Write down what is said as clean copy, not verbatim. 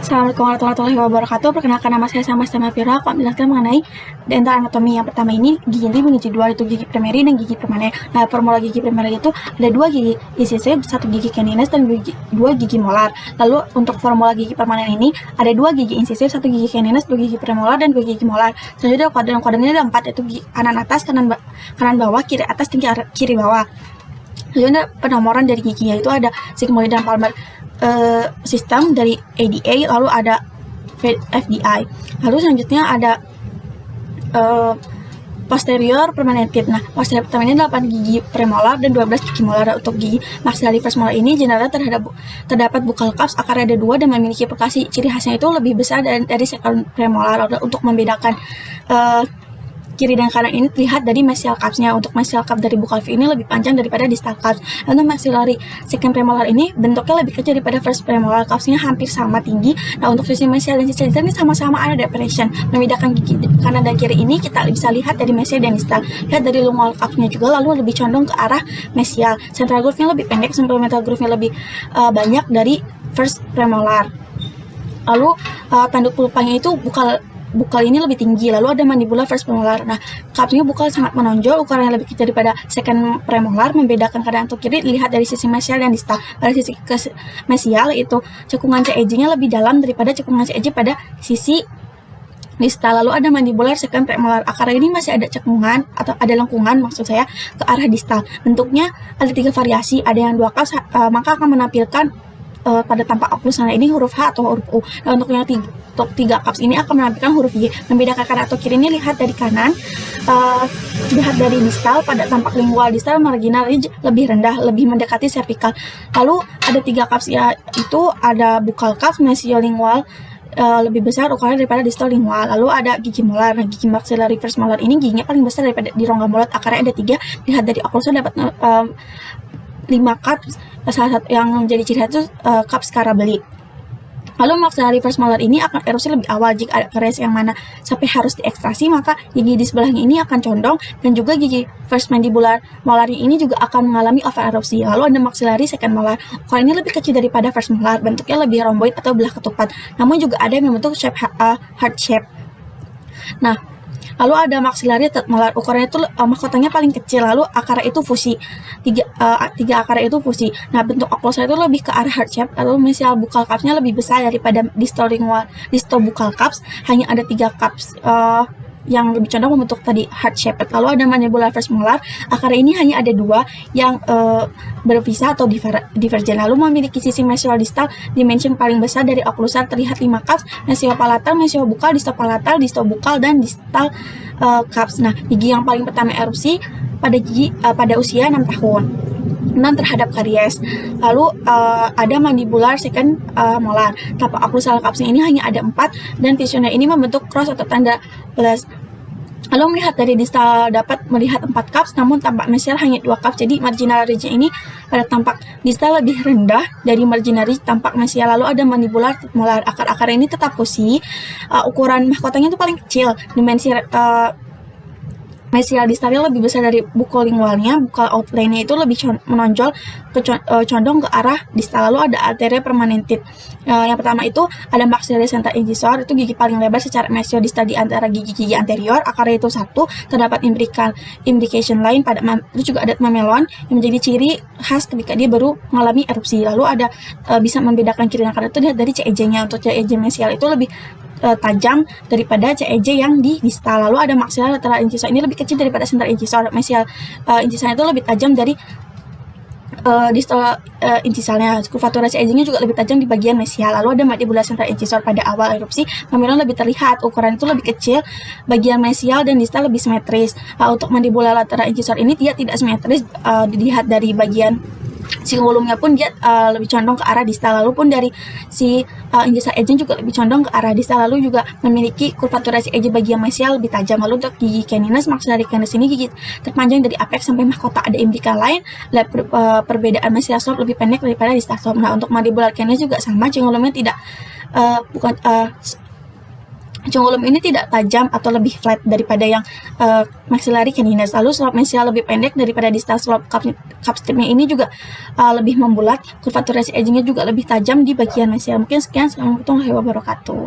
Assalamualaikum warahmatullahi wabarakatuh. Perkenalkan, nama saya Sama Fira. Aku menjelaskan mengenai dental anatomi. Yang pertama ini gigi inti, gigi dua itu gigi primary dan gigi permanen. Nah, formula gigi primary itu ada dua gigi incisif, satu gigi canines dan dua gigi molar. Lalu untuk formula gigi permanen ini ada dua gigi incisif, satu gigi canines, dua gigi premolar dan dua gigi molar. Selanjutnya kodenya ada 4, yaitu kanan atas, kanan bawah, kiri atas, dan kiri bawah. Selanjutnya penomoran dari gigi, yaitu ada sigmoid dan palmar sistem dari ADA, lalu ada FDI. Lalu selanjutnya ada posterior permanent teeth. Nah, posterior pertama ini 8 gigi premolar dan 12 gigi molar. Untuk gigi maxillary first molar ini generalnya terdapat buccal cups, akarnya ada 2 dan memiliki perkasi. Ciri khasnya itu lebih besar dari second premolar. Untuk membedakan kiri dan kanan ini terlihat dari mesial cups-nya. Untuk mesial cup dari buccal ini lebih panjang daripada distal cups. Lalu maxillary second premolar ini bentuknya lebih kecil daripada first premolar, cups-nya hampir sama tinggi. Nah, untuk sisi mesial dan sisi distal ini sama-sama ada depression. Membedakan gigi kanan dan kiri ini kita bisa lihat dari mesial dan distal. Lihat dari lingual cups-nya juga, lalu lebih condong ke arah mesial. Central groove-nya lebih pendek, supplemental groove-nya lebih banyak dari first premolar. Lalu tanduk pulpanya itu buccal ini lebih tinggi, lalu ada mandibular first premolar. Nah, cups-nya buccal sangat menonjol, ukurannya lebih kecil daripada second premolar. Membedakan kanan atau kiri dilihat dari sisi mesial dan distal. Pada sisi mesial itu cekungan CEJ-nya lebih dalam daripada cekungan CEJ pada sisi distal. Lalu ada mandibular second premolar. Akar ini masih ada cekungan atau ada lengkungan, maksud saya, ke arah distal. Bentuknya ada 3 variasi, ada yang 2 cups, maka akan menampilkan pada tampak oklusana ini huruf H atau huruf U. Nah, untuk yang 3 cups ini akan menampilkan huruf Y. Membedakan kanan atau kiri ini lihat dari kanan, lihat dari distal. Pada tampak lingual distal marginal ridge lebih rendah, lebih mendekati cervical. Lalu ada 3 cups, yaitu ada buccal cups, mesiolingual lebih besar ukurannya daripada distal lingual. Lalu ada gigi molar. Nah, gigi maxillary first molar ini giginya paling besar daripada di rongga mulut, akarnya ada 3. Lihat dari oklusnya dapat 5 cups. Salah satu yang menjadi ciri khas itu cups carabelli. Lalu maxillary first molar ini akan erosi lebih awal. Jika ada karies yang mana sampai harus diekstrasi, maka gigi di sebelahnya ini akan condong, dan juga gigi first mandibular molar ini juga akan mengalami over erosi. Lalu ada maxillary second molar. Ukuran ini lebih kecil daripada first molar, bentuknya lebih rhomboid atau belah ketupat. Namun juga ada yang membentuk shape heart shape. Nah, lalu ada maxillary third molar. Ukurannya itu mahkotanya paling kecil, lalu akar itu fusi. 3 akar itu fusi. Nah, bentuk oklusnya itu lebih ke arah heart shape. Lalu mesial buccal cups-nya lebih besar daripada distal buccal cups. Hanya ada 3 cups yang lebih condong membentuk tadi heart shape. Lalu ada mandibular first molar. Akar ini hanya ada 2 yang berpisah atau divergen. Lalu memiliki sisi mesial distal dimension paling besar dari oklusal, terlihat 5 cups, mesial palatal, mesial buccal, distal palatal, distal buccal, dan distal cups. Nah, gigi yang paling pertama erupsi pada usia 6 tahun. Terhadap karies. Lalu ada mandibular second molar. Tapak oklusal cups ini hanya ada 4, dan visionnya ini membentuk cross atau tanda plus. Lalu melihat dari distal dapat melihat 4 cups, namun tampak mesial hanya 2 cups. Jadi marginal ridge ini pada tampak distal lebih rendah dari marginal ridge tampak mesial. Lalu ada mandibular molar. Akar-akar ini tetap fusi. Ukuran mahkotanya itu paling kecil. Dimensi mesial distalnya lebih besar dari buccal lingualnya. Buccal outline-nya itu lebih menonjol condong ke arah distal. Lalu ada arteria permanent teeth. Yang pertama itu ada maxillary central incisor, itu gigi paling lebar secara mesio distal di antara gigi-gigi anterior. Akarnya itu 1. Terdapat imbrication line pada itu juga ada mamelon yang menjadi ciri khas ketika dia baru mengalami erupsi. Lalu ada bisa membedakan kiri dan kanan itu lihat dari CEJ-nya. Untuk CEJ mesial itu lebih tajam daripada CEJ yang di distal. Lalu ada maxillary lateral incisor, ini lebih kecil daripada central incisor. Mesial incisor itu lebih tajam dari distal incisalnya. Kurvatura CEJ-nya juga lebih tajam di bagian mesial. Lalu ada mandibular central incisor pada awal erupsi. Mamelon lebih terlihat, ukuran itu lebih kecil, bagian mesial dan distal lebih simetris. Untuk mandibular lateral incisor ini dia tidak simetris, dilihat dari bagian singulumnya pun dia lebih condong ke arah distal. Lalu pun dari si incisal edge juga lebih condong ke arah distal. Lalu juga memiliki kurvatura edge bagian mesial lebih tajam. Lalu untuk gigi canines, maxillary canines ini gigi terpanjang dari apex sampai mahkota. Ada imbrical line. Perbedaan mesial slope lebih pendek daripada distal slope. Nah, untuk mandibular canines juga sama, cingulumnya tidak Cingulum ini tidak tajam atau lebih flat daripada yang maxillary canines. Lalu slope mesial lebih pendek daripada distal slope. Cup stripnya ini juga lebih membulat. Kurvaturasi edgingnya juga lebih tajam di bagian mesial. Mungkin sekian. Assalamualaikum warahmatullahi wabarakatuh.